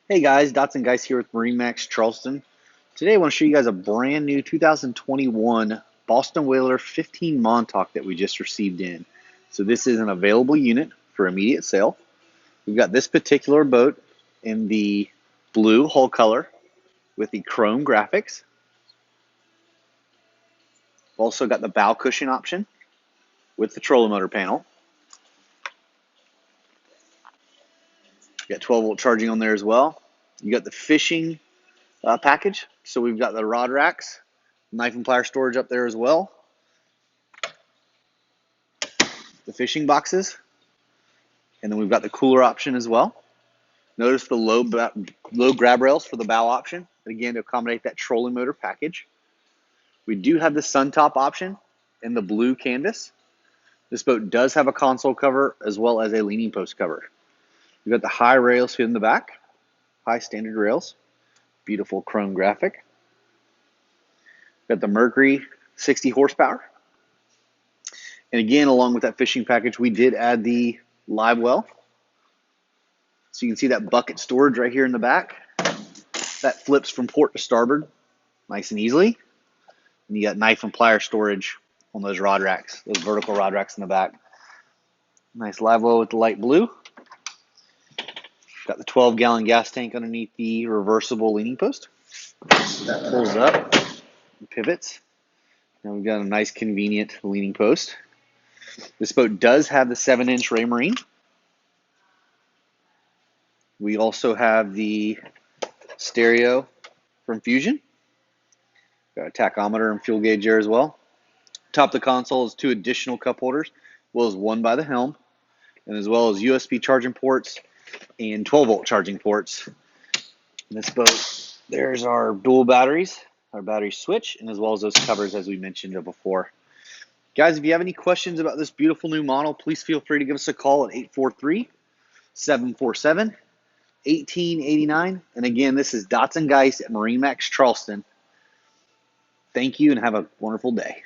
Hey guys, Dotson Guys here with MarineMax Charleston. Today I want to show you guys a brand new 2021 Boston Whaler 15 Montauk that we just received in. So this is an available unit for immediate sale. We've got this particular boat in the blue hull color with the chrome graphics. We've also got the bow cushion option with the trolling motor panel. We've got 12-volt charging on there as well. You got the fishing package. So we've got the rod racks, knife and plier storage up there as well. The fishing boxes, and then we've got the cooler option as well. Notice the low grab rails for the bow option, again to accommodate that trolling motor package. We do have the sun top option in the blue canvas. This boat does have a console cover as well as a leaning post cover. We've got the high rails in the back, high standard rails, beautiful chrome graphic. We've got the Mercury 60 horsepower. And again, along with that fishing package, we did add the Livewell. So you can see that bucket storage right here in the back. That flips from port to starboard nice and easily. And you got knife and plier storage on those rod racks, those vertical rod racks in the back. Nice Livewell with the light blue. Got the 12-gallon gas tank underneath the reversible leaning post. That pulls up and pivots. Now we've got a nice convenient leaning post. This boat does have the 7-inch Raymarine. We also have the stereo from Fusion. Got a tachometer and fuel gauge there as well. Top of the console is 2 additional cup holders, as well as 1 by the helm, and as well as USB charging ports and 12-volt charging ports. In this boat, there's our dual batteries, our battery switch, and as well as those covers as we mentioned before. Guys, if you have any questions about this beautiful new model, please feel free to give us a call at 843-747-1889. And again, this is Dotson Guys at MarineMax Charleston. Thank you and have a wonderful day.